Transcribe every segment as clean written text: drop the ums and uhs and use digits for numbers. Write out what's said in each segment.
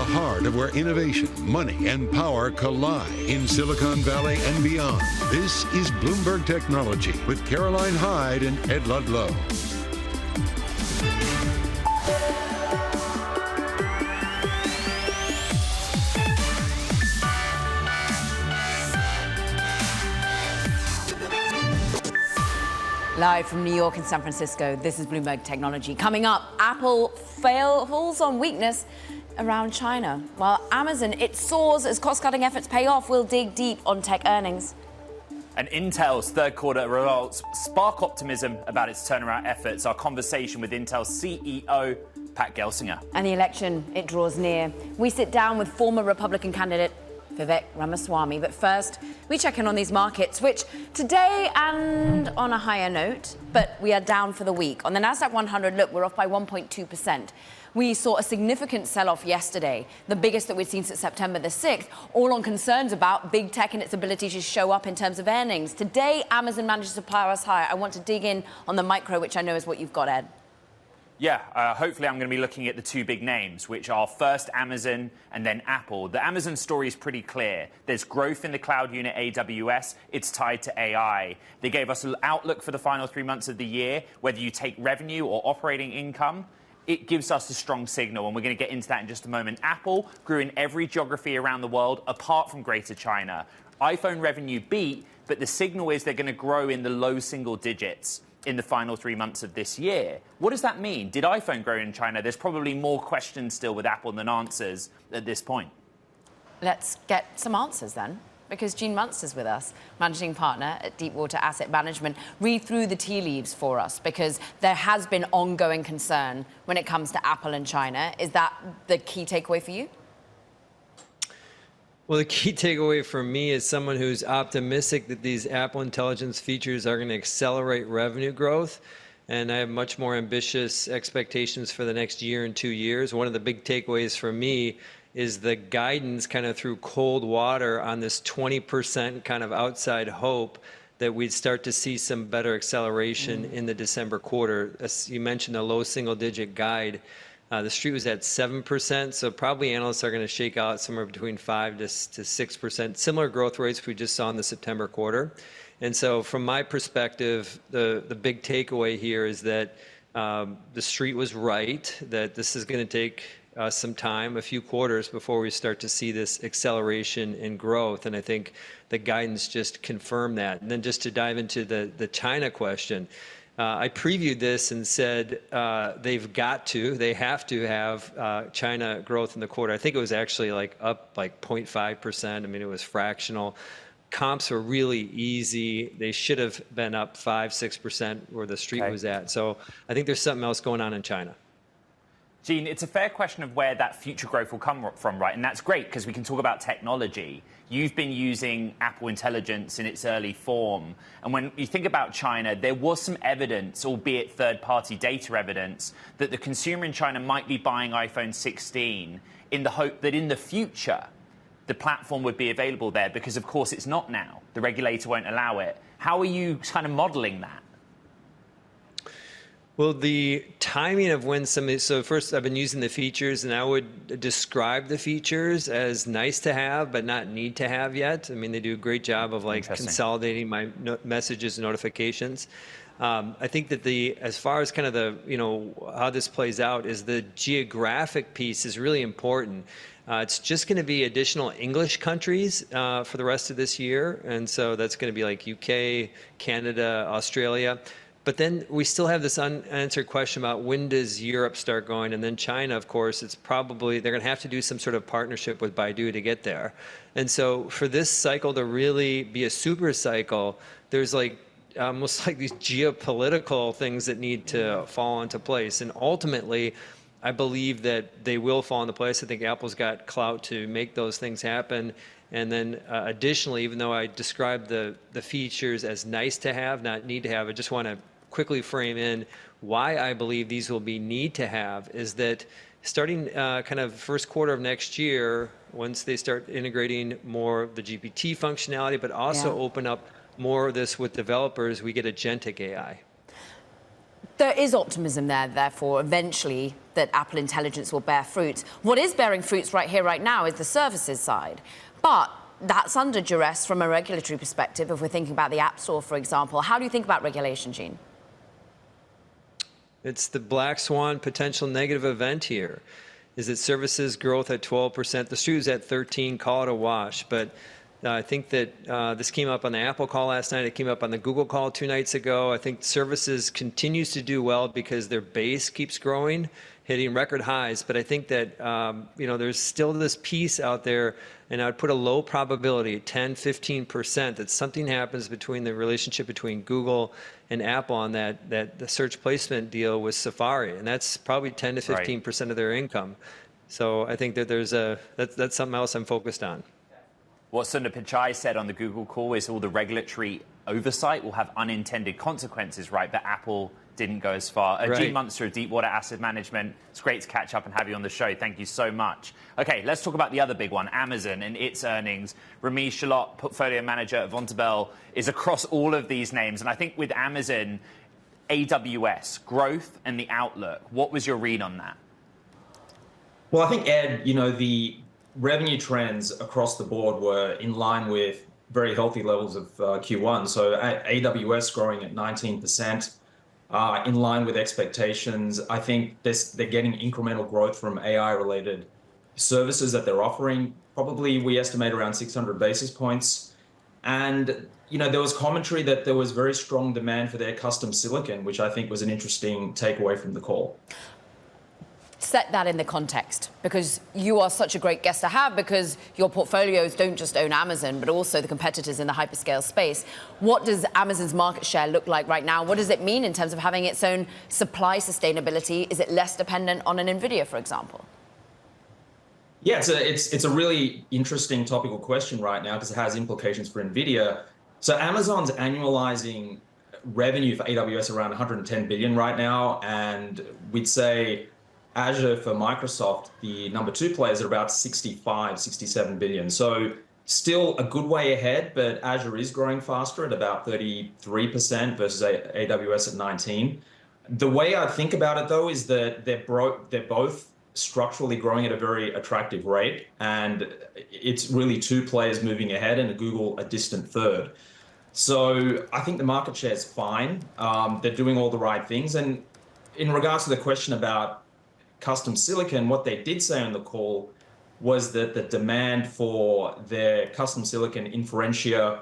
heart of where innovation, money, and power collide in Silicon Valley and beyond. This is Bloomberg Technology with Caroline Hyde and Ed Ludlow. Live from New York and San Francisco, this is Bloomberg Technology. Coming up, Apple falls on weakness around China, while Amazon, it soars as cost-cutting efforts pay off. We'll dig deep on tech earnings. And Intel's third quarter results spark optimism about its turnaround efforts. Our conversation with Intel's CEO, Pat Gelsinger. And the election, it draws near. We sit down with former Republican candidate Vivek Ramaswamy. But first, we check in on these markets, which today and on a higher note, but we are down for the week. On the Nasdaq 100, look, we're off by 1.2%. We saw a significant sell-off yesterday, the biggest that we'd seen since September the 6th, all on concerns about big tech and its ability to show up in terms of earnings. Today, Amazon manages to power us higher. I want to dig in on the micro, which I know is what you've got, Ed. Yeah, hopefully I'm going to be looking at the two big names, which are first Amazon and then Apple. The Amazon story is pretty clear. There's growth in the cloud unit AWS. It's tied to AI. They gave us an outlook for the final 3 months of the year. Whether you take revenue or operating income, it gives us a strong signal, and we're going to get into that in just a moment. Apple grew in every geography around the world apart from Greater China. iPhone revenue beat, but the signal is they're going to grow in the low single digits in the final 3 months of this year. What does that mean? Did iPhone grow in China? There's probably more questions still with Apple than answers at this point. Let's get some answers then, because Gene Munster's with us, managing partner at Deepwater Asset Management. Read through the tea leaves for us, because there has been ongoing concern when it comes to Apple and China. Is that the key takeaway for you? Well, the key takeaway for me is someone who's optimistic that these Apple Intelligence features are going to accelerate revenue growth. And I have much more ambitious expectations for the next year and 2 years. One of the big takeaways for me is the guidance kind of through cold water on this 20% kind of outside hope that we'd start to see some better acceleration in the December quarter. As you mentioned, a low single-digit guide. The street was at 7%, so probably analysts are going to shake out somewhere between 5 to 6%, similar growth rates we just saw in the September quarter. And so from my perspective, the big takeaway here is that the street was right, that this is going to take some time, a few quarters, before we start to see this acceleration in growth. And I think the guidance just confirmed that. And then just to dive into the China question, I previewed this and said they have to have China growth in the quarter. I think it was actually up 0.5%. I mean, it was fractional. Comps were really easy. They should have been up 5-6% where the street was at. So I think there's something else going on in China. Gene, it's a fair question of where that future growth will come from, right? And that's great because we can talk about technology. You've been using Apple Intelligence in its early form. And when you think about China, there was some evidence, albeit third-party data evidence, that the consumer in China might be buying iPhone 16 in the hope that in the future, the platform would be available there because, of course, it's not now. The regulator won't allow it. How are you kind of modeling that? Well, the timing of when so first I've been using the features, and I would describe the features as nice to have, but not need to have yet. I mean, they do a great job of consolidating my messages and notifications. I think that as far as kind of how this plays out is the geographic piece is really important. It's just going to be additional English countries for the rest of this year. And so that's going to be like UK, Canada, Australia. But then we still have this unanswered question about when does Europe start going? And then China, of course, they're going to have to do some sort of partnership with Baidu to get there. And so for this cycle to really be a super cycle, there's almost like these geopolitical things that need to fall into place. And ultimately, I believe that they will fall into place. I think Apple's got clout to make those things happen. And then additionally, even though I described the features as nice to have, not need to have, I just want to quickly frame in why I believe these will be need to have is that starting kind of first quarter of next year, once they start integrating more of the GPT functionality, but also open up more of this with developers, we get agentic AI. There is optimism there, therefore, eventually, that Apple Intelligence will bear fruits. What is bearing fruits right here, right now, is the services side. But that's under duress from a regulatory perspective, if we're thinking about the App Store, for example. How do you think about regulation, Gene? It's the black swan potential negative event here. Is that services growth at 12%, the street was at 13, call it a wash. But I think that this came up on the Apple call last night. It came up on the Google call 2 nights ago. I think services continues to do well because their base keeps growing, hitting record highs. But I think that there's still this piece out there, and I'd put a low probability, 10, 15%, that something happens between the relationship between Google and Apple on that the search placement deal with Safari, and that's probably 10 to 15% of their income. So I think that that's something else I'm focused on. What Sundar Pichai said on the Google call is all the regulatory oversight will have unintended consequences, right? But Apple didn't go as far. Gene Munster of Deepwater Asset Management, it's great to catch up and have you on the show. Thank you so much. Okay, let's talk about the other big one, Amazon and its earnings. Ramesh Shalot, portfolio manager at Vontobel, is across all of these names. And I think with Amazon, AWS, growth and the outlook, what was your read on that? Well, I think, Ed, the revenue trends across the board were in line with very healthy levels of Q1. So AWS growing at 19%, in line with expectations. I think they're getting incremental growth from AI-related services that they're offering. Probably, we estimate around 600 basis points. And, there was commentary that there was very strong demand for their custom silicon, which I think was an interesting takeaway from the call. Set that in the context, because you are such a great guest to have, because your portfolios don't just own Amazon, but also the competitors in the hyperscale space. What does Amazon's market share look like right now? What does it mean in terms of having its own supply sustainability? Is it less dependent on an NVIDIA, for example? Yeah, it's a really interesting topical question right now because it has implications for NVIDIA. So Amazon's annualizing revenue for AWS around 110 billion right now, and we'd say Azure for Microsoft, the number 2 players, are about 65, 67 billion. So still a good way ahead, but Azure is growing faster at about 33% versus AWS at 19. The way I think about it, though, is that they're both structurally growing at a very attractive rate, and it's really 2 players moving ahead and Google a distant third. So I think the market share is fine. They're doing all the right things. And in regards to the question about custom silicon, what they did say on the call was that the demand for their custom silicon Inferentia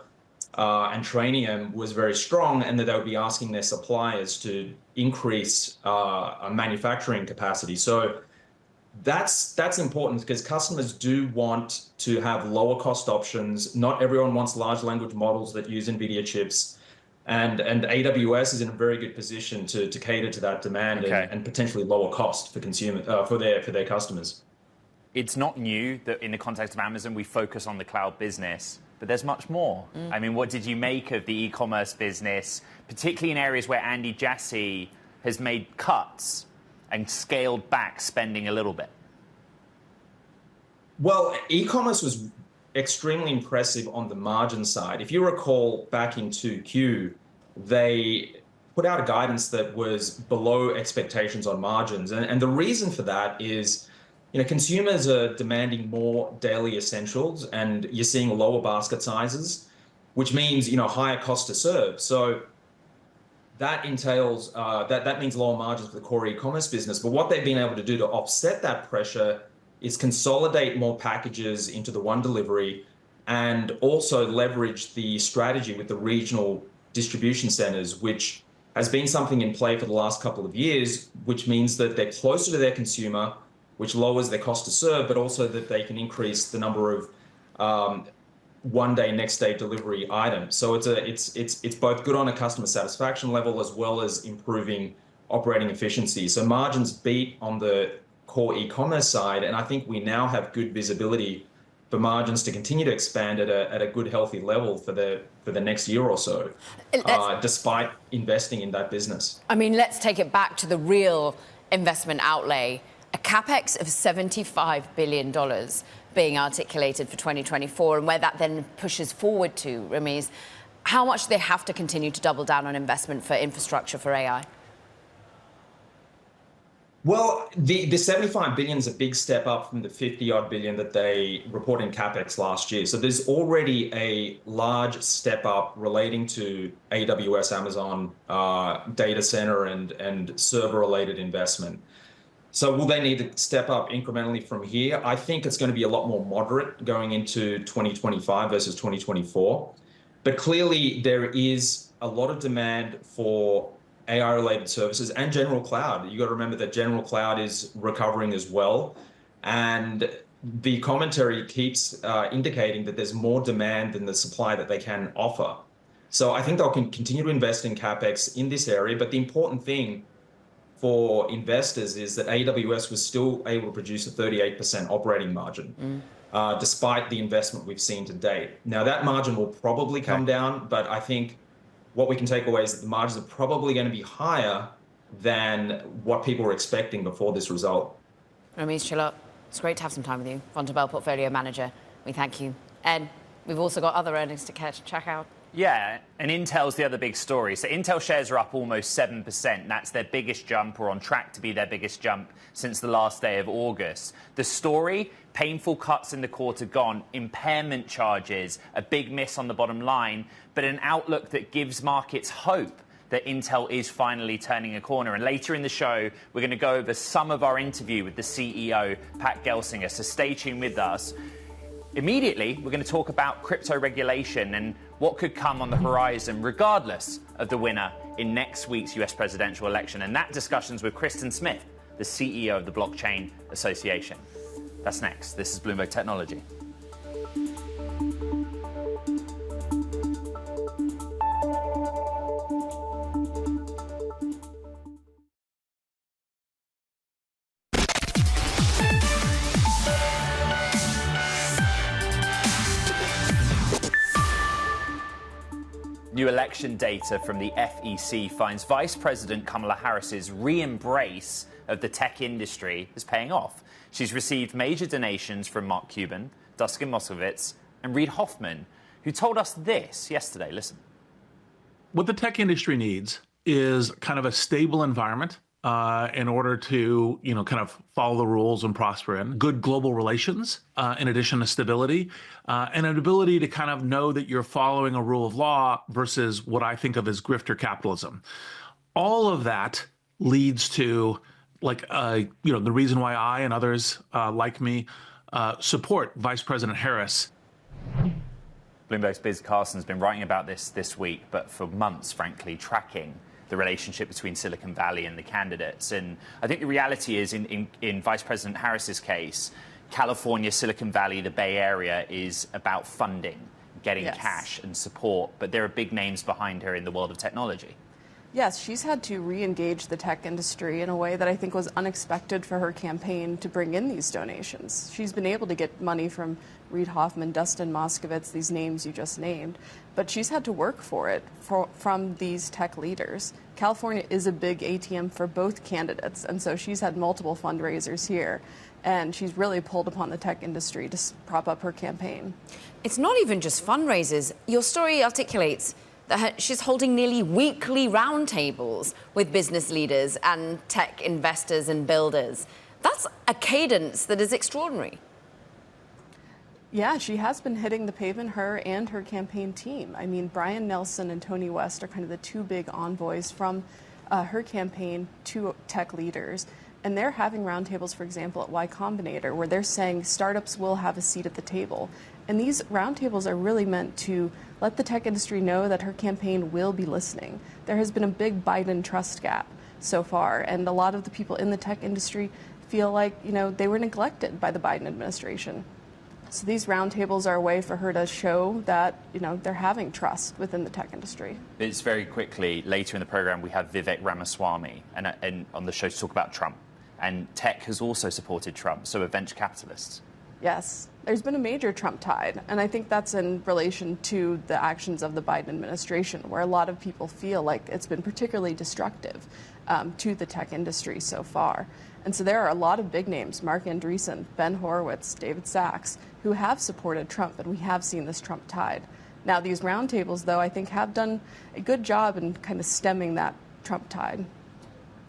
and Trainium was very strong, and that they would be asking their suppliers to increase manufacturing capacity. So that's important because customers do want to have lower cost options. Not everyone wants large language models that use NVIDIA chips. And AWS is in a very good position to cater to that demand and potentially lower cost for for their customers. It's not new that in the context of Amazon, we focus on the cloud business, but there's much more. I mean, what did you make of the e-commerce business, particularly in areas where Andy Jassy has made cuts and scaled back spending a little bit? Well, e-commerce was extremely impressive on the margin side. If you recall, back in 2Q, they put out a guidance that was below expectations on margins. And the reason for that is, consumers are demanding more daily essentials, and you're seeing lower basket sizes, which means, higher cost to serve. So that entails, that means lower margins for the core e-commerce business. But what they've been able to do to offset that pressure is consolidate more packages into the one delivery, and also leverage the strategy with the regional distribution centers, which has been something in play for the last couple of years, which means that they're closer to their consumer, which lowers their cost to serve, but also that they can increase the number of one-day, next-day delivery items. So it's both good on a customer satisfaction level as well as improving operating efficiency. So margins beat on the core e-commerce side, and I think we now have good visibility for margins to continue to expand at a good, healthy level for the next year or so, despite investing in that business. I mean, let's take it back to the real investment outlay. A capex of $75 billion being articulated for 2024, and where that then pushes forward to, Ramesh, how much do they have to continue to double down on investment for infrastructure for AI? Well, the 75 billion is a big step up from the 50-odd billion that they reported in CapEx last year. So there's already a large step up relating to AWS, Amazon, data center and server-related investment. So will they need to step up incrementally from here? I think it's going to be a lot more moderate going into 2025 versus 2024. But clearly, there is a lot of demand for AI-related services and general cloud. You got to remember that general cloud is recovering as well. And the commentary keeps indicating that there's more demand than the supply that they can offer. So I think they'll continue to invest in CapEx in this area. But the important thing for investors is that AWS was still able to produce a 38% operating margin, despite the investment we've seen to date. Now, that margin will probably come down, but I think what we can take away is that the margins are probably going to be higher than what people were expecting before this result. Ramesh Chilot, it's great to have some time with you. Vontobel Portfolio Manager, we thank you. Ed, we've also got other earnings to check out. Yeah, and Intel's the other big story. So Intel shares are up almost 7%. That's their biggest jump, or on track to be their biggest jump since the last day of August. The story, painful cuts in the quarter gone, impairment charges, a big miss on the bottom line, but an outlook that gives markets hope that Intel is finally turning a corner. And later in the show, we're going to go over some of our interview with the CEO, Pat Gelsinger. So stay tuned with us. Immediately, we're going to talk about crypto regulation and what could come on the horizon, regardless of the winner in next week's US presidential election. And that discussion's with Kristen Smith, the CEO of the Blockchain Association. That's next. This is Bloomberg Technology. New election data from the FEC finds Vice President Kamala Harris's re-embrace of the tech industry is paying off. She's received major donations from Mark Cuban, Dustin Moskovitz, and Reid Hoffman, who told us this yesterday. Listen. What the tech industry needs is kind of a stable environment in order to, kind of follow the rules and prosper in. Good global relations, in addition to stability, and an ability to kind of know that you're following a rule of law versus what I think of as grifter capitalism. All of that leads to, the reason why I and others like me support Vice President Harris. Bloomberg's Biz Carson's been writing about this week, but for months, frankly, tracking the relationship between Silicon Valley and the candidates. And I think the reality is, in Vice President Harris's case, California, Silicon Valley, the Bay Area is about funding, getting cash and support. But there are big names behind her in the world of technology. Yes, she's had to re-engage the tech industry in a way that I think was unexpected for her campaign to bring in these donations. She's been able to get money from Reid Hoffman, Dustin Moskovitz, these names you just named, but she's had to work for it from these tech leaders. California is a big ATM for both candidates, and so she's had multiple fundraisers here, and she's really pulled upon the tech industry to prop up her campaign. It's not even just fundraisers. Your story articulates that she's holding nearly weekly roundtables with business leaders and tech investors and builders. That's a cadence that is extraordinary. Yeah, she has been hitting the pavement, her and her campaign team. I mean, Brian Nelson and Tony West are kind of the two big envoys from her campaign to tech leaders. And they're having roundtables, for example, at Y Combinator, where they're saying startups will have a seat at the table. And these roundtables are really meant to let the tech industry know that her campaign will be listening. There has been a big Biden trust gap so far, and a lot of the people in the tech industry feel like, they were neglected by the Biden administration. So these roundtables are a way for her to show that, they're having trust within the tech industry. It's very quickly, later in the program, we have Vivek Ramaswamy and on the show to talk about Trump. And tech has also supported Trump, so are venture capitalists. Yes, there's been a major Trump tide, and I think that's in relation to the actions of the Biden administration, where a lot of people feel like it's been particularly destructive to the tech industry so far. And so there are a lot of big names, Mark Andreessen, Ben Horowitz, David Sachs, who have supported Trump, and we have seen this Trump tide. Now, these roundtables, though, I think have done a good job in kind of stemming that Trump tide.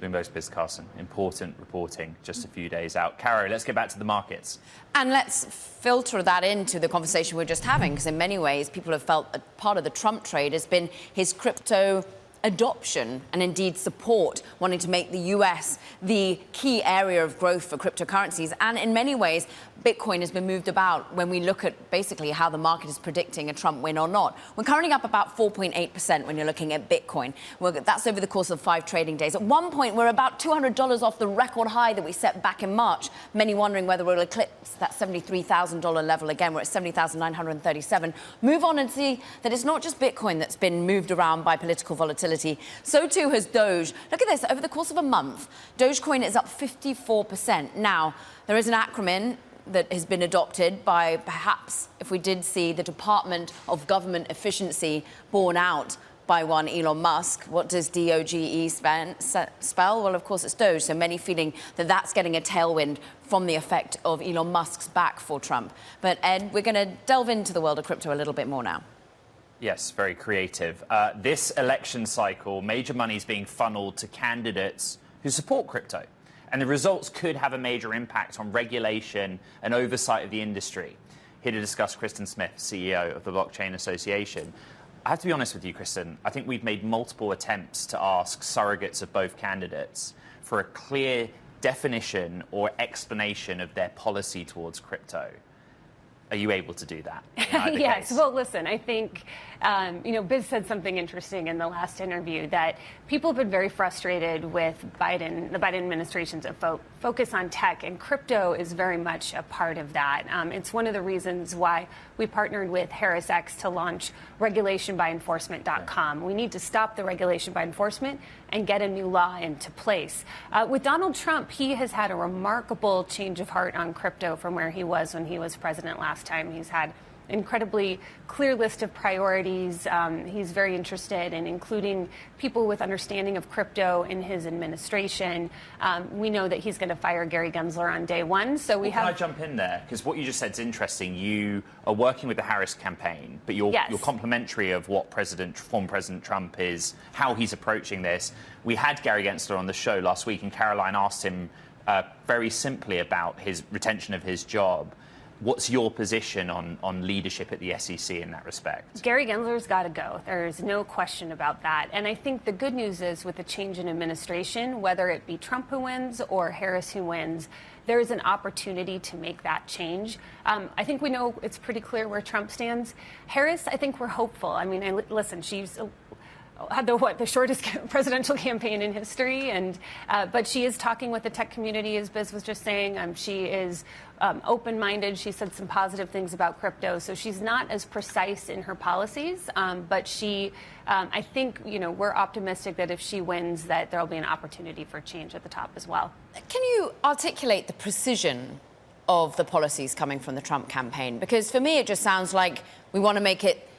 Bloomberg's Biz Carson. Important reporting just a few days out. Caro, let's get back to the markets. And let's filter that into the conversation we're just having, because in many ways, people have felt a part of the Trump trade has been his crypto adoption and indeed support, wanting to make the US the key area of growth for cryptocurrencies. And in many ways, Bitcoin has been moved about when we look at basically how the market is predicting a Trump win or not. We're currently up about 4.8% when you're looking at Bitcoin. That's over the course of 5 trading days. At one point, we're about $200 off the record high that we set back in March. Many wondering whether we'll eclipse that $73,000 level again. We're at $70,937. Move on and see that it's not just Bitcoin that's been moved around by political volatility. So too has Doge. Look at this. Over the course of a month, Dogecoin is up 54%. Now, there is an acronym that has been adopted by, perhaps, if we did see the Department of Government Efficiency borne out by one Elon Musk. What does DOGE spell? Well, of course, it's Doge. So many feeling that that's getting a tailwind from the effect of Elon Musk's back for Trump. But, Ed, we're going to delve into the world of crypto a little bit more now. Yes, very creative. This election cycle, major money is being funneled to candidates who support crypto. And the results could have a major impact on regulation and oversight of the industry. Here to discuss, Kristen Smith, CEO of the Blockchain Association. I have to be honest with you, Kristen. I think we've made multiple attempts to ask surrogates of both candidates for a clear definition or explanation of their policy towards crypto. Are you able to do that? Yes. Well, listen, I think, Biz said something interesting in the last interview, that people have been very frustrated with the Biden administration's focus on tech, and crypto is very much a part of that. It's one of the reasons why we partnered with HarrisX to launch regulationbyenforcement.com. We need to stop the regulation by enforcement and get a new law into place. With Donald Trump, he has had a remarkable change of heart on crypto from where he was when he was president last time. He's had incredibly clear list of priorities. He's very interested in including people with understanding of crypto in his administration. We know that he's going to fire Gary Gensler on day one. So we have. Can I jump in there? Because what you just said is interesting. You are working with the Harris campaign, but you're complimentary of what former President Trump is, how he's approaching this. We had Gary Gensler on the show last week, and Caroline asked him very simply about his retention of his job. What's your position on leadership at the SEC in that respect? Gary Gensler's got to go. There's no question about that. And I think the good news is, with the change in administration, whether it be Trump who wins or Harris who wins, there is an opportunity to make that change. I think we know it's pretty clear where Trump stands. Harris, I think we're hopeful. I mean, listen, she's had the shortest presidential campaign in history, and but she is talking with the tech community, as Biz was just saying. She is open-minded. She said some positive things about crypto, so she's not as precise in her policies, but she, I think, we're optimistic that if she wins, that there'll be an opportunity for change at the top as well. Can you articulate the precision of the policies coming from the Trump campaign? Because for me, it just sounds like we want to make it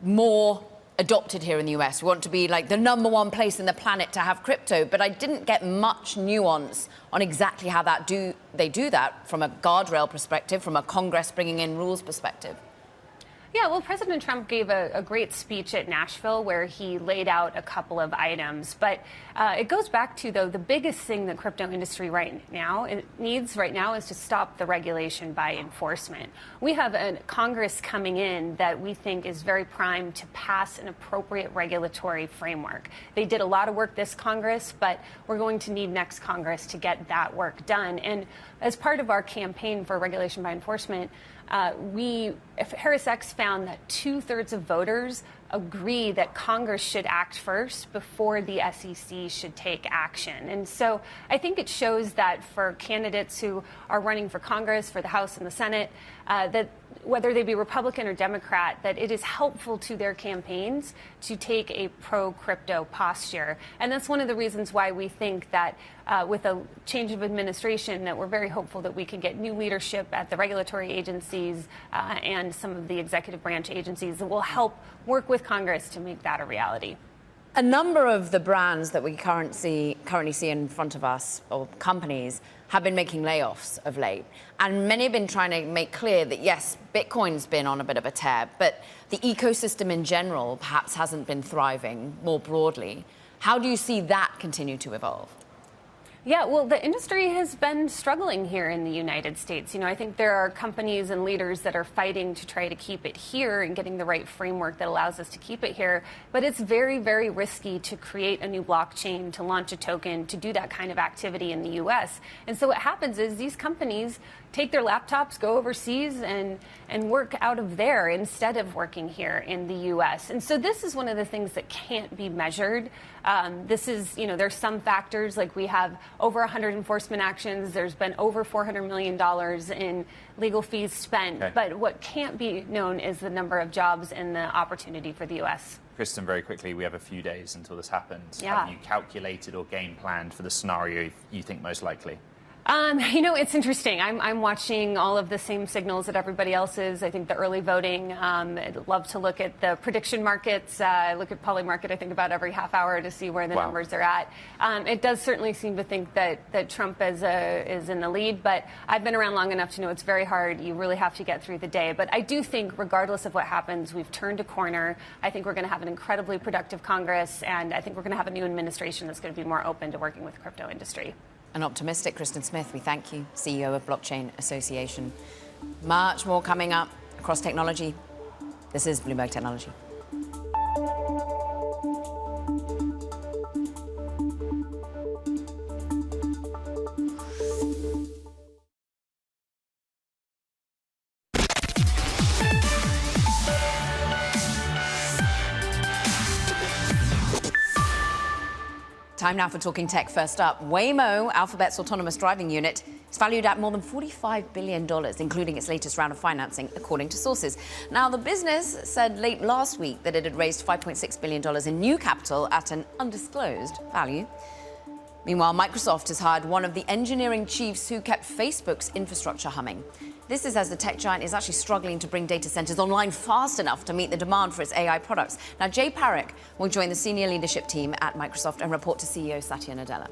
more adopted here in the US. We want to be like the #1 place in the planet to have crypto, but I didn't get much nuance on exactly how they do that from a guardrail perspective, from a Congress bringing in rules perspective. Yeah, well, President Trump gave a great speech at Nashville where he laid out a couple of items. But it goes back to, though, the biggest thing the crypto industry needs right now is to stop the regulation by enforcement. We have a Congress coming in that we think is very primed to pass an appropriate regulatory framework. They did a lot of work this Congress, but we're going to need next Congress to get that work done. And as part of our campaign for regulation by enforcement, HarrisX found that 2/3 of voters agree that Congress should act first before the SEC should take action. And so I think it shows that for candidates who are running for Congress, for the House and the Senate, that whether they be Republican or Democrat, that it is helpful to their campaigns to take a pro-crypto posture. And that's one of the reasons why we think that with a change of administration, that we're very hopeful that we can get new leadership at the regulatory agencies and some of the executive branch agencies that will help work with Congress to make that a reality. A number of the brands that we currently see in front of us, or companies, have been making layoffs of late. And many have been trying to make clear that, yes, Bitcoin's been on a bit of a tear, but the ecosystem in general perhaps hasn't been thriving more broadly. How do you see that continue to evolve? Yeah, well, the industry has been struggling here in the United States. I think there are companies and leaders that are fighting to try to keep it here and getting the right framework that allows us to keep it here. But it's very, very risky to create a new blockchain, to launch a token, to do that kind of activity in the U.S. And so what happens is these companies take their laptops, go overseas, and work out of there instead of working here in the U.S. And so this is one of the things that can't be measured. This is, there's some factors, like we have over 100 enforcement actions. There's been over $400 million in legal fees spent. Okay. But what can't be known is the number of jobs and the opportunity for the U.S. Kristen, very quickly, we have a few days until this happens. Yeah. Have you calculated or game planned for the scenario you think most likely? It's interesting. I'm watching all of the same signals that everybody else is. I think the early voting, I'd love to look at the prediction markets. I look at Polymarket, I think, about every half hour to see where the numbers are at. It does certainly seem to think that Trump is in the lead, but I've been around long enough to know it's very hard. You really have to get through the day. But I do think, regardless of what happens, we've turned a corner. I think we're going to have an incredibly productive Congress, and I think we're going to have a new administration that's going to be more open to working with the crypto industry. An optimistic Kristen Smith, we thank you, CEO of Blockchain Association. Much more coming up across technology. This is Bloomberg Technology. Time now for Talking Tech. First up, Waymo, Alphabet's autonomous driving unit, is valued at more than $45 billion, including its latest round of financing, according to sources. Now, the business said late last week that it had raised $5.6 billion in new capital at an undisclosed value. Meanwhile, Microsoft has hired one of the engineering chiefs who kept Facebook's infrastructure humming. This is as the tech giant is actually struggling to bring data centers online fast enough to meet the demand for its AI products. Now, Jay Parikh will join the senior leadership team at Microsoft and report to CEO Satya Nadella.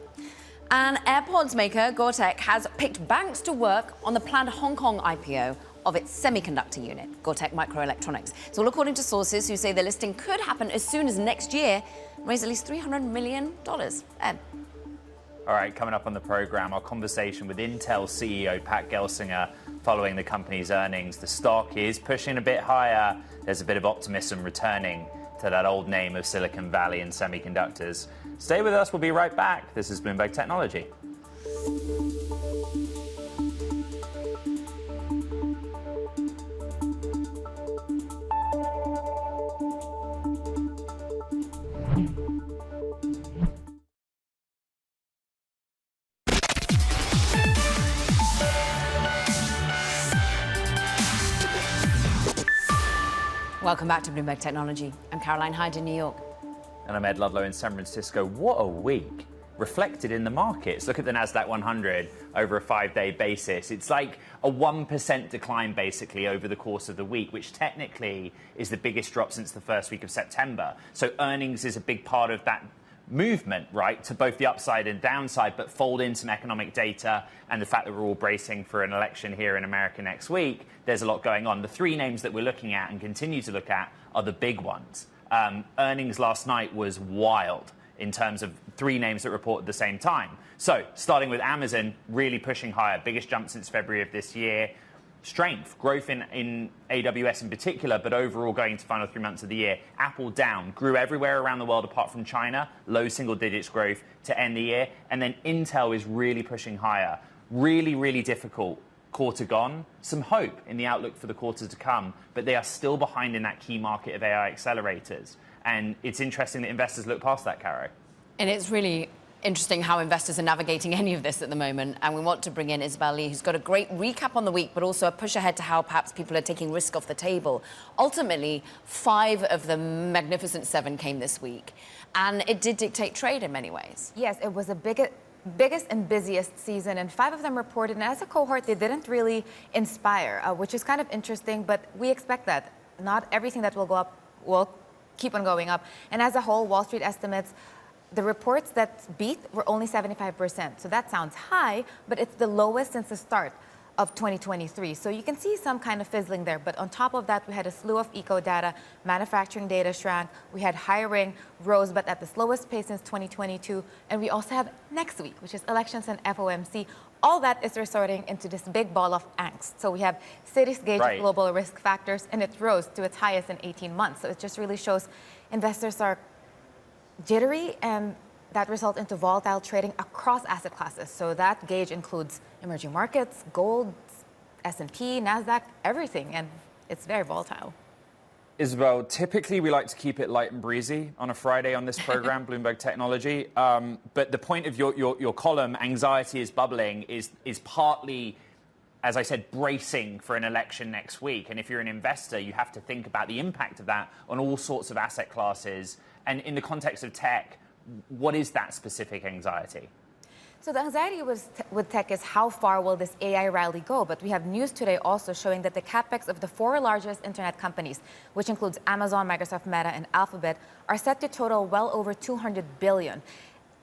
And AirPods maker Gore-Tex has picked banks to work on the planned Hong Kong IPO of its semiconductor unit, Gore-Tex Microelectronics. It's all according to sources who say the listing could happen as soon as next year and raise at least $300 million. Ed. All right, coming up on the program, our conversation with Intel CEO Pat Gelsinger following the company's earnings. The stock is pushing a bit higher. There's a bit of optimism returning to that old name of Silicon Valley and semiconductors. Stay with us. We'll be right back. This is Bloomberg Technology. Welcome back to Bloomberg Technology. I'm Caroline Hyde in New York. And I'm Ed Ludlow in San Francisco. What a week reflected in the markets. Look at the NASDAQ 100 over a 5-day basis. It's like a 1% decline basically over the course of the week, which technically is the biggest drop since the first week of September. So earnings is a big part of that movement, right, to both the upside and downside, but fold in some economic data and the fact that we're all bracing for an election here in America next week. There's a lot going on. The three names that we're looking at and continue to look at are the big ones. Earnings last night was wild in terms of three names that reported at the same time. So starting with Amazon, really pushing higher, biggest jump since February of this year. Strength, growth in AWS in particular, but overall going into the final 3 months of the year. Apple down, grew everywhere around the world apart from China, low single digits growth to end the year. And then Intel is really pushing higher. Really, really difficult quarter gone. Some hope in the outlook for the quarters to come, but they are still behind in that key market of AI accelerators. And it's interesting that investors look past that, Caro. And it's really interesting how investors are navigating any of this at the moment. And we want to bring in Isabel Lee, who's got a great recap on the week, but also a push ahead to how perhaps people are taking risk off the table. Ultimately, 5 of the Magnificent 7 came this week, and it did dictate trade in many ways. Yes, it was the biggest and busiest season, and 5 of them reported, and as a cohort, they didn't really inspire, which is kind of interesting, but we expect that. Not everything that will go up will keep on going up. And as a whole, Wall Street estimates the reports that beat were only 75%. So that sounds high, but it's the lowest since the start of 2023. So you can see some kind of fizzling there. But on top of that, we had a slew of eco data. Manufacturing data shrank. We had hiring rose, but at the slowest pace since 2022. And we also have next week, which is elections and FOMC. All that is resorting into this big ball of angst. So we have Citi's gauge of global risk factors, and it rose to its highest in 18 months. So it just really shows investors are jittery, and that results into volatile trading across asset classes. So that gauge includes emerging markets, gold, S&P, NASDAQ, everything, and it's very volatile. Isabel, typically we like to keep it light and breezy on a Friday on this program, Bloomberg Technology. But the point of your column, Anxiety is Bubbling, is partly, as I said, bracing for an election next week. And if you're an investor, you have to think about the impact of that on all sorts of asset classes. And in the context of tech, what is that specific anxiety? So the anxiety with tech is how far will this AI rally go? But we have news today also showing that the capex of the 4 largest internet companies, which includes Amazon, Microsoft, Meta, and Alphabet, are set to total well over $200 billion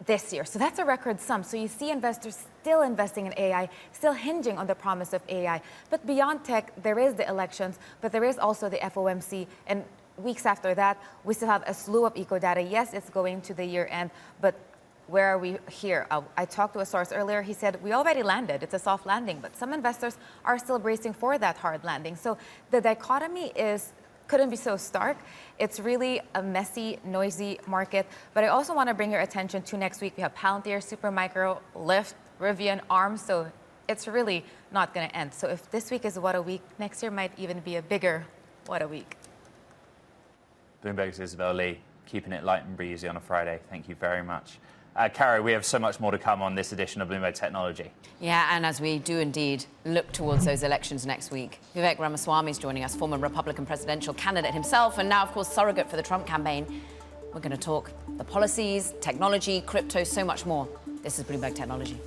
this year. So that's a record sum. So you see investors still investing in AI, still hinging on the promise of AI. But beyond tech, there is the elections, but there is also the FOMC. And weeks after that, we still have a slew of eco data. Yes, it's going to the year end, but where are we here? I talked to a source earlier. He said, we already landed. It's a soft landing, but some investors are still bracing for that hard landing. So the dichotomy couldn't be so stark. It's really a messy, noisy market. But I also want to bring your attention to next week. We have Palantir, Supermicro, Lyft, Rivian, ARM. So it's really not going to end. So if this week is what a week, next year might even be a bigger what a week. Bloomberg's Isabel Lee, keeping it light and breezy on a Friday. Thank you very much. Caro, we have so much more to come on this edition of Bloomberg Technology. Yeah, and as we do indeed look towards those elections next week, Vivek Ramaswamy is joining us, former Republican presidential candidate himself, and now, of course, surrogate for the Trump campaign. We're going to talk the policies, technology, crypto, so much more. This is Bloomberg Technology.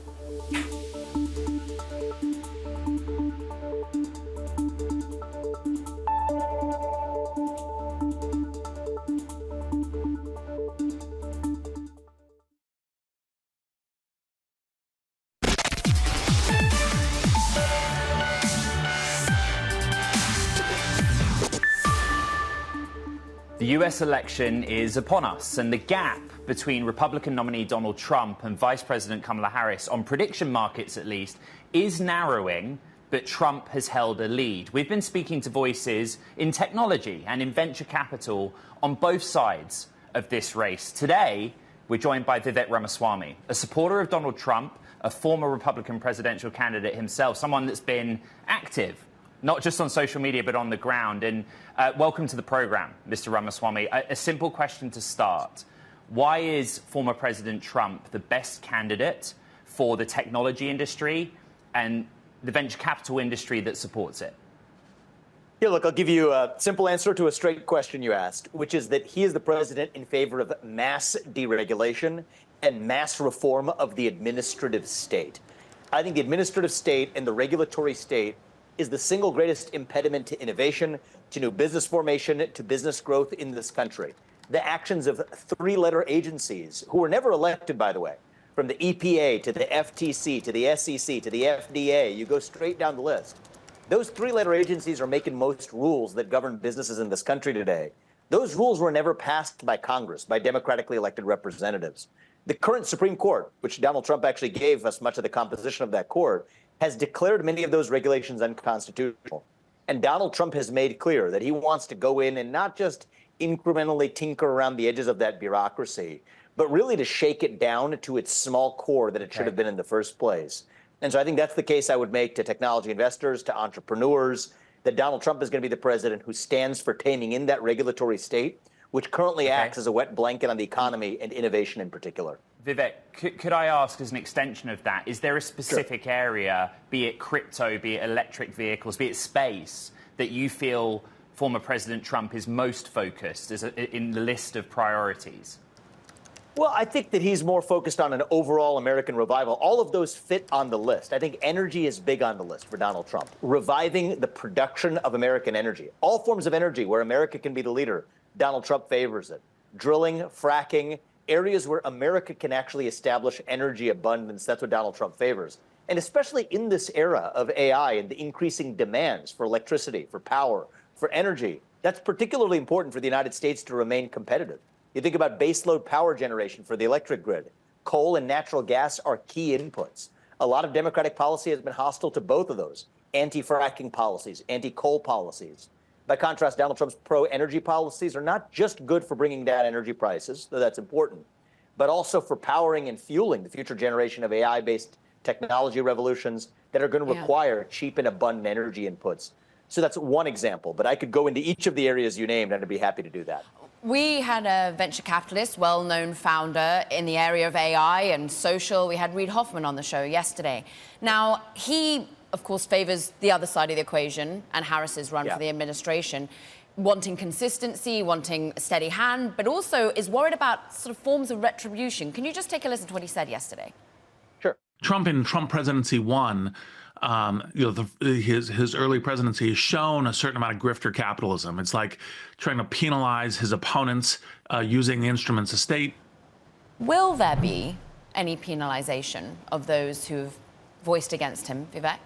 The US election is upon us, and the gap between Republican nominee Donald Trump and Vice President Kamala Harris, on prediction markets at least, is narrowing, but Trump has held a lead. We've been speaking to voices in technology and in venture capital on both sides of this race. Today, we're joined by Vivek Ramaswamy, a supporter of Donald Trump, a former Republican presidential candidate himself, someone that's been active, not just on social media, but on the ground. And welcome to the program, Mr. Ramaswamy. A simple question to start. Why is former President Trump the best candidate for the technology industry and the venture capital industry that supports it? Yeah, look, I'll give you a simple answer to a straight question you asked, which is that he is the president in favor of mass deregulation and mass reform of the administrative state. I think the administrative state and the regulatory state is the single greatest impediment to innovation, to new business formation, to business growth in this country. The actions of 3-letter agencies, who were never elected, by the way, from the EPA to the FTC to the SEC to the FDA, you go straight down the list. Those 3-letter agencies are making most rules that govern businesses in this country today. Those rules were never passed by Congress, by democratically elected representatives. The current Supreme Court, which Donald Trump actually gave us much of the composition of that court, has declared many of those regulations unconstitutional. And Donald Trump has made clear that he wants to go in and not just incrementally tinker around the edges of that bureaucracy, but really to shake it down to its small core that it should have been in the first place. And so I think that's the case I would make to technology investors, to entrepreneurs, that Donald Trump is going to be the president who stands for taming in that regulatory state, which currently acts as a wet blanket on the economy and innovation in particular. Vivek, could I ask, as an extension of that, is there a specific area, be it crypto, be it electric vehicles, be it space, that you feel former President Trump is most focused in the list of priorities? Well, I think that he's more focused on an overall American revival. All of those fit on the list. I think energy is big on the list for Donald Trump. Reviving the production of American energy. All forms of energy where America can be the leader, Donald Trump favors it. Drilling, fracking, areas where America can actually establish energy abundance. That's what Donald Trump favors. And especially in this era of AI and the increasing demands for electricity, for power, for energy, that's particularly important for the United States to remain competitive. You think about baseload power generation for the electric grid. Coal and natural gas are key inputs. A lot of Democratic policy has been hostile to both of those. Anti-fracking policies, anti-coal policies. By contrast, Donald Trump's pro-energy policies are not just good for bringing down energy prices, though that's important, but also for powering and fueling the future generation of AI-based technology revolutions that are going to require cheap and abundant energy inputs. So that's one example, but I could go into each of the areas you named, and I'd be happy to do that. We had a venture capitalist, well-known founder in the area of AI and social. We had Reid Hoffman on the show yesterday. Now, he, of course, favors the other side of the equation and Harris's run for the administration, wanting consistency, wanting a steady hand, but also is worried about sort of forms of retribution. Can you just take a listen to what he said yesterday? Sure. Trump in Trump presidency 1, his early presidency has shown a certain amount of grifter capitalism. It's like trying to penalize his opponents using the instruments of state. Will there be any penalization of those who've voiced against him, Vivek?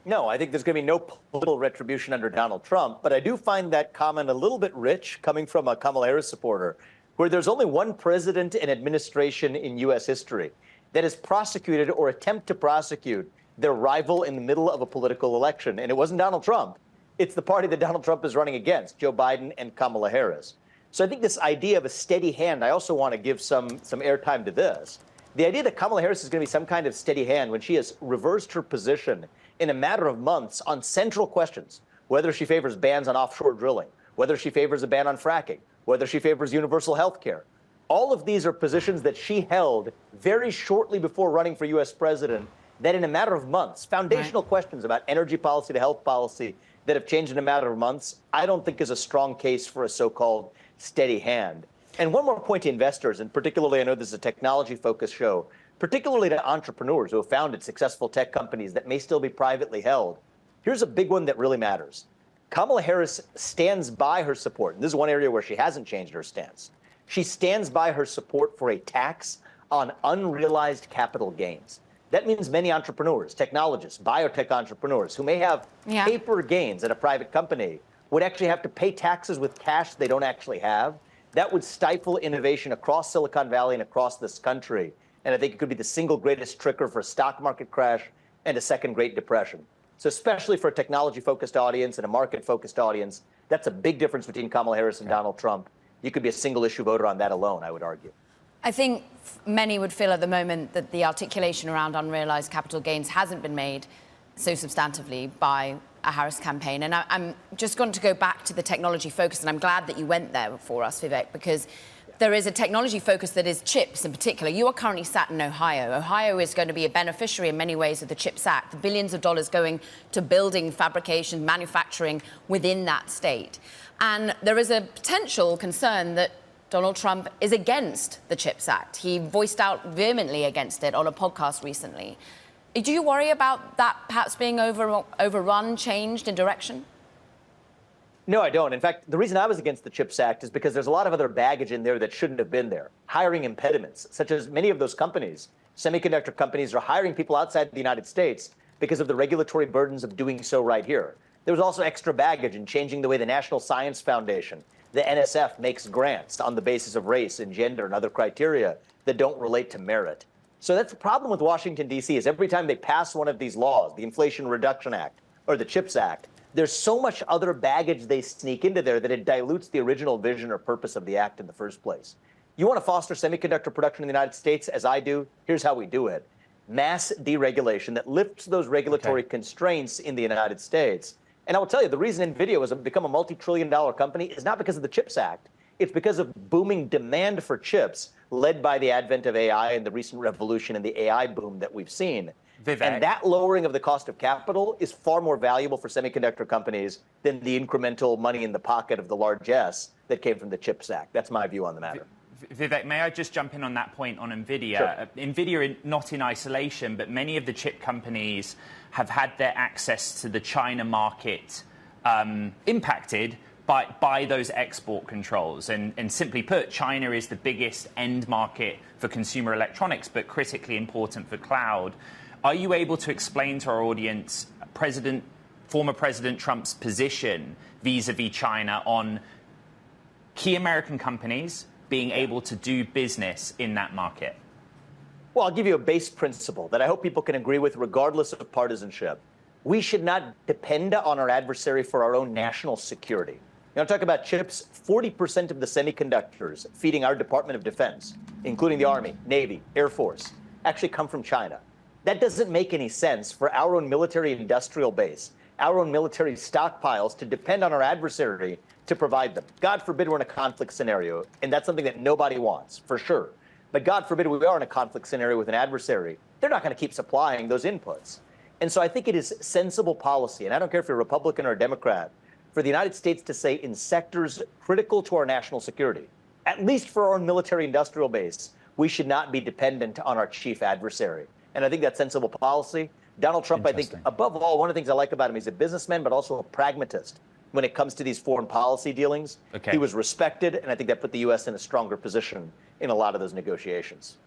No, I think there's going to be no political retribution under Donald Trump, but I do find that comment a little bit rich coming from a Kamala Harris supporter, where there's only one president and administration in U.S. history that has prosecuted or attempt to prosecute their rival in the middle of a political election. And it wasn't Donald Trump. It's the party that Donald Trump is running against, Joe Biden and Kamala Harris. So I think this idea of a steady hand, I also want to give some airtime to this. The idea that Kamala Harris is going to be some kind of steady hand when she has reversed her position in a matter of months on central questions, whether she favors bans on offshore drilling, whether she favors a ban on fracking, whether she favors universal health care. All of these are positions that she held very shortly before running for U.S. president, that in a matter of months, foundational questions about energy policy to health policy that have changed in a matter of months, I don't think is a strong case for a so-called steady hand. And one more point to investors, and particularly, I know this is a technology-focused show, particularly to entrepreneurs who have founded successful tech companies that may still be privately held. Here's a big one that really matters. Kamala Harris stands by her support, and this is one area where she hasn't changed her stance. She stands by her support for a tax on unrealized capital gains. That means many entrepreneurs, technologists, biotech entrepreneurs who may have paper gains at a private company would actually have to pay taxes with cash they don't actually have. That would stifle innovation across Silicon Valley and across this country. And I think it could be the single greatest trigger for a stock market crash and a second Great Depression. So especially for a technology-focused audience and a market-focused audience, that's a big difference between Kamala Harris and Donald Trump. You could be a single-issue voter on that alone, I would argue. I think many would feel at the moment that the articulation around unrealized capital gains hasn't been made so substantively by a Harris campaign. And I'm just going to go back to the technology focus, and I'm glad that you went there for us, Vivek, because there is a technology focus that is chips in particular. You are currently sat in Ohio. Ohio is going to be a beneficiary in many ways of the CHIPS Act, the billions of dollars going to building, fabrication, manufacturing within that state. And there is a potential concern that Donald Trump is against the CHIPS Act. He voiced out vehemently against it on a podcast recently. Do you worry about that perhaps being overrun, changed in direction? No, I don't. In fact, the reason I was against the CHIPS Act is because there's a lot of other baggage in there that shouldn't have been there. Hiring impediments, such as many of those companies, semiconductor companies, are hiring people outside the United States because of the regulatory burdens of doing so right here. There was also extra baggage in changing the way the National Science Foundation, the NSF, makes grants on the basis of race and gender and other criteria that don't relate to merit. So that's the problem with Washington, D.C., is every time they pass one of these laws, the Inflation Reduction Act or the CHIPS Act, there's so much other baggage they sneak into there that it dilutes the original vision or purpose of the act in the first place. You want to foster semiconductor production in the United States, as I do? Here's how we do it. Mass deregulation that lifts those regulatory constraints in the United States. And I will tell you, the reason NVIDIA has become a multi-trillion-dollar company is not because of the CHIPS Act. It's because of booming demand for chips led by the advent of AI and the recent revolution in the AI boom that we've seen. Vivek. And that lowering of the cost of capital is far more valuable for semiconductor companies than the incremental money in the pocket of the largesse that came from the CHIPS Act. That's my view on the matter. Vivek, may I just jump in on that point on NVIDIA? Sure. NVIDIA, not in isolation, but many of the chip companies have had their access to the China market impacted by those export controls. And simply put, China is the biggest end market for consumer electronics, but critically important for cloud. Are you able to explain to our audience former President Trump's position vis-a-vis China on key American companies being able to do business in that market? Well, I'll give you a base principle that I hope people can agree with regardless of partisanship. We should not depend on our adversary for our own national security. You know, talk about chips, 40% of the semiconductors feeding our Department of Defense, including the Army, Navy, Air Force, actually come from China. That doesn't make any sense for our own military industrial base, our own military stockpiles to depend on our adversary to provide them. God forbid we're in a conflict scenario, and that's something that nobody wants, for sure. But God forbid we are in a conflict scenario with an adversary. They're not going to keep supplying those inputs. And so I think it is sensible policy, and I don't care if you're a Republican or a Democrat, for the United States to say in sectors critical to our national security, at least for our own military industrial base, we should not be dependent on our chief adversary. And I think that's sensible policy. Donald Trump, I think, above all, one of the things I like about him, he's a businessman, but also a pragmatist when it comes to these foreign policy dealings. He was respected, and I think that put the U.S. in a stronger position in a lot of those negotiations.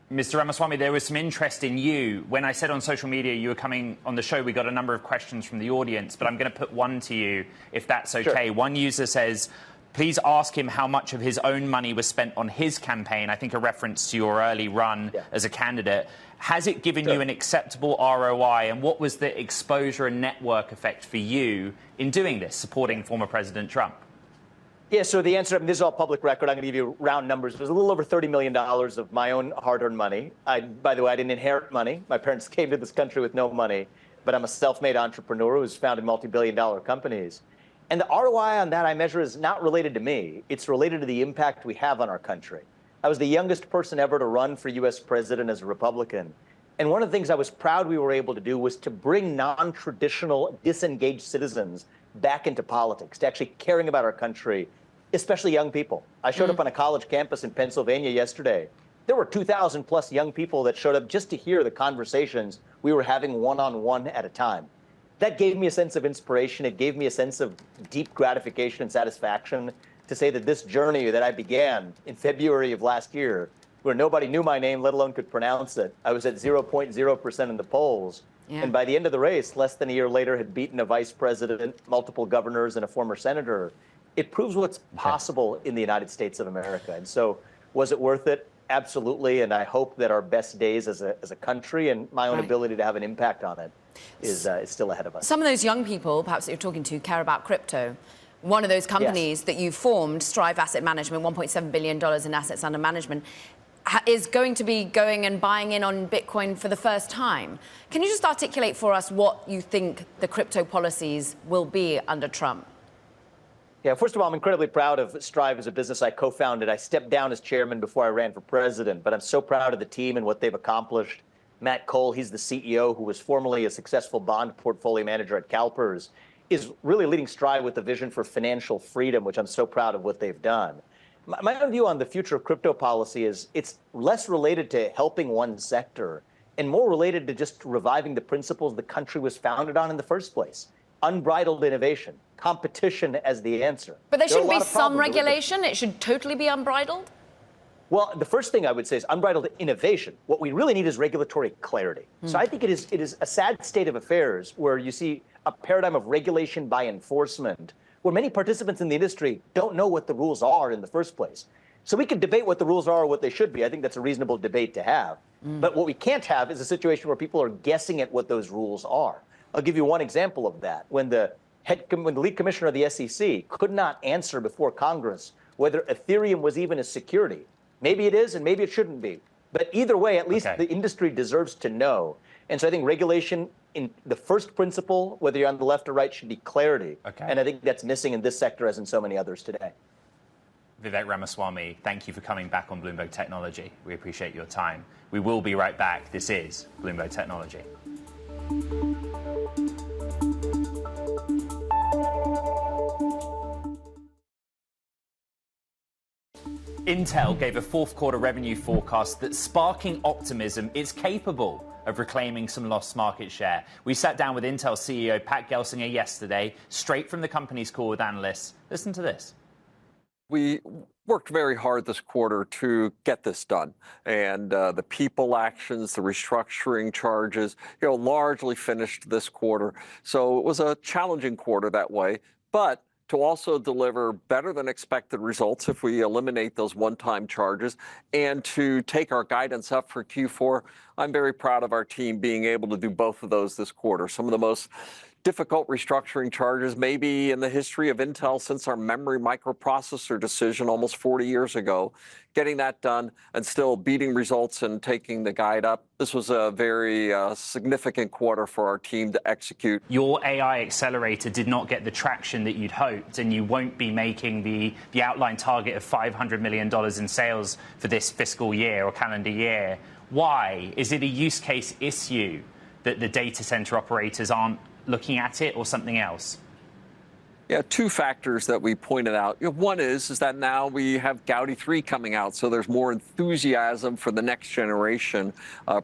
Mr. Ramaswamy, there was some interest in you. When I said on social media you were coming on the show, we got a number of questions from the audience, but I'm going to put one to you, if that's okay. Sure. One user says, please ask him how much of his own money was spent on his campaign, I think a reference to your early run as a candidate. Has it given you an acceptable ROI, and what was the exposure and network effect for you in doing this, supporting former President Trump? Yeah, so the answer, I mean, this is all public record. I'm going to give you round numbers. It was a little over $30 million of my own hard-earned money. By the way, I didn't inherit money. My parents came to this country with no money, but I'm a self-made entrepreneur who's founded multi-billion-dollar companies. And the ROI on that I measure is not related to me. It's related to the impact we have on our country. I was the youngest person ever to run for U.S. president as a Republican. And one of the things I was proud we were able to do was to bring non-traditional, disengaged citizens back into politics, to actually caring about our country, especially young people. I showed up on a college campus in Pennsylvania yesterday. There were 2,000 plus young people that showed up just to hear the conversations we were having one-on-one at a time. That gave me a sense of inspiration. It gave me a sense of deep gratification and satisfaction to say that this journey that I began in February of last year, where nobody knew my name, let alone could pronounce it, I was at 0.0% in the polls. Yeah. And by the end of the race, less than a year later, had beaten a vice president, multiple governors, and a former senator. It proves what's possible in the United States of America. And so was it worth it? Absolutely. And I hope that our best days as a country and my own ability to have an impact on it is still ahead of us. Some of those young people, perhaps that you're talking to, care about crypto. One of those companies that you formed, Strive Asset Management, $1.7 billion in assets under management, is going to be going and buying in on Bitcoin for the first time. Can you just articulate for us what you think the crypto policies will be under Trump? Yeah, first of all, I'm incredibly proud of Strive as a business I co-founded. I stepped down as chairman before I ran for president, but I'm so proud of the team and what they've accomplished. Matt Cole, he's the CEO, who was formerly a successful bond portfolio manager at CalPERS, is really leading Strive with a vision for financial freedom, which I'm so proud of what they've done. My own view on the future of crypto policy is it's less related to helping one sector and more related to just reviving the principles the country was founded on in the first place. Unbridled innovation, competition as the answer. But there shouldn't be some regulation? It should totally be unbridled? Well, the first thing I would say is unbridled innovation. What we really need is regulatory clarity. So I think it is a sad state of affairs where you see a paradigm of regulation by enforcement, where many participants in the industry don't know what the rules are in the first place. So we can debate what the rules are or what they should be. I think that's a reasonable debate to have. But what we can't have is a situation where people are guessing at what those rules are. I'll give you one example of that. When the lead commissioner of the SEC could not answer before Congress whether Ethereum was even a security. Maybe it is and maybe it shouldn't be. But either way, at least the industry deserves to know. And so I think regulation in the first principle, whether you're on the left or right, should be clarity. And I think that's missing in this sector as in so many others today. Vivek Ramaswamy, thank you for coming back on Bloomberg Technology. We appreciate your time. We will be right back. This is Bloomberg Technology. Intel gave a fourth quarter revenue forecast that's sparking optimism. It's capable of reclaiming some lost market share. We sat down with Intel CEO Pat Gelsinger yesterday, straight from the company's call with analysts. Listen to this. We're worked very hard this quarter to get this done. And the people actions, the restructuring charges, largely finished this quarter. So it was a challenging quarter that way. But to also deliver better than expected results if we eliminate those one-time charges, and to take our guidance up for Q4, I'm very proud of our team being able to do both of those this quarter. Some of the most difficult restructuring charges maybe in the history of Intel since our memory microprocessor decision almost 40 years ago. Getting that done and still beating results and taking the guide up. This was a very significant quarter for our team to execute. Your AI accelerator did not get the traction that you'd hoped, and you won't be making the outline target of $500 million in sales for this fiscal year or calendar year. Why? Is it a use case issue that the data center operators aren't looking at it, or something else? Yeah, two factors that we pointed out. One is that now we have Gaudi 3 coming out, so there's more enthusiasm for the next generation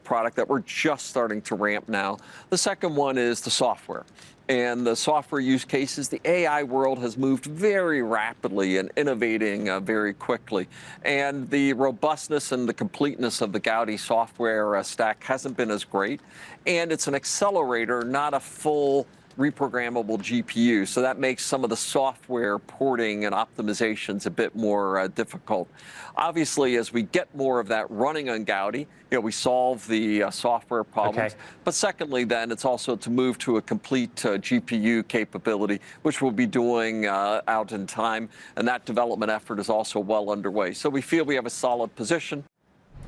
product that we're just starting to ramp now. The second one is the software. And the software use cases, the AI world has moved very rapidly and innovating very quickly. And the robustness and the completeness of the Gaudi software stack hasn't been as great. And it's an accelerator, not a full reprogrammable GPU. So that makes some of the software porting and optimizations a bit more difficult. Obviously, as we get more of that running on Gaudi, we solve the software problems. Okay. But secondly, then, it's also to move to a complete GPU capability, which we'll be doing out in time. And that development effort is also well underway. So we feel we have a solid position.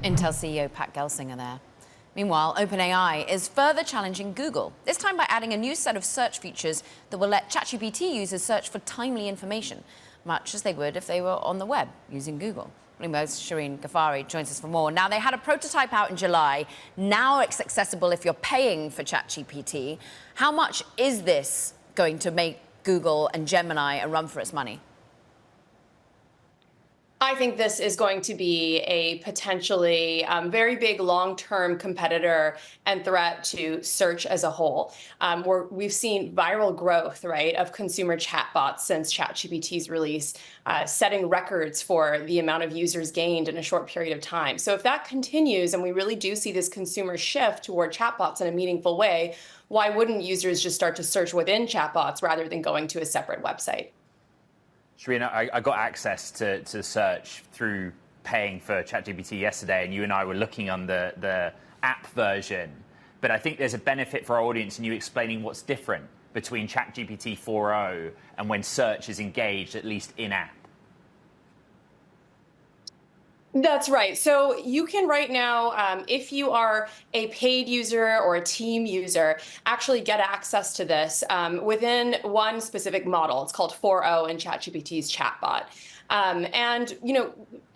Intel CEO Pat Gelsinger there. Meanwhile, OpenAI is further challenging Google, this time by adding a new set of search features that will let ChatGPT users search for timely information, much as they would if they were on the web using Google. Bloomberg's Shireen Ghaffari joins us for more. Now, they had a prototype out in July. Now it's accessible if you're paying for ChatGPT. How much is this going to make Google and Gemini a run for its money? I think this is going to be a potentially very big long-term competitor and threat to search as a whole. We've seen viral growth, right, of consumer chatbots since ChatGPT's release, setting records for the amount of users gained in a short period of time. So if that continues and we really do see this consumer shift toward chatbots in a meaningful way, why wouldn't users just start to search within chatbots rather than going to a separate website? Shireen, I got access to search through paying for ChatGPT yesterday, and you and I were looking on the app version. But I think there's a benefit for our audience in you explaining what's different between ChatGPT 4.0 and when search is engaged, at least in-app. That's right. So you can right now, if you are a paid user or a team user, actually get access to this within one specific model. It's called 4.0 in ChatGPT's chatbot. And,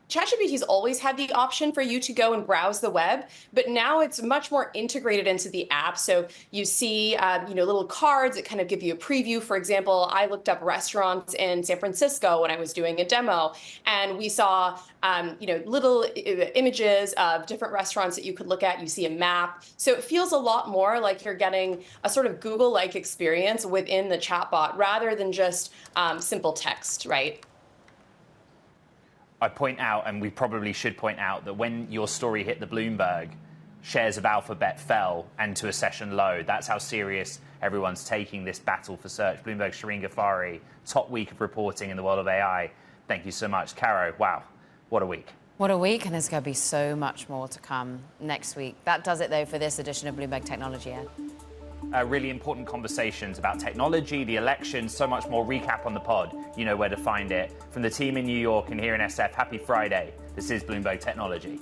ChatGPT's always had the option for you to go and browse the web, but now it's much more integrated into the app. So you see, little cards that kind of give you a preview. For example, I looked up restaurants in San Francisco when I was doing a demo, and we saw, little images of different restaurants that you could look at. You see a map. So it feels a lot more like you're getting a sort of Google-like experience within the chatbot rather than just simple text, right? I point out, and we probably should point out, that when your story hit the Bloomberg, shares of Alphabet fell and to a session low. That's how serious everyone's taking this battle for search. Bloomberg's Shireen Ghaffari, top week of reporting in the world of AI. Thank you so much. Caro, wow, what a week. What a week, and there's going to be so much more to come next week. That does it, though, for this edition of Bloomberg Technology, Ed. Really important conversations about technology, the election, so much more. Recap on the pod. You know where to find it. From the team in New York and here in SF, happy Friday. This is Bloomberg Technology.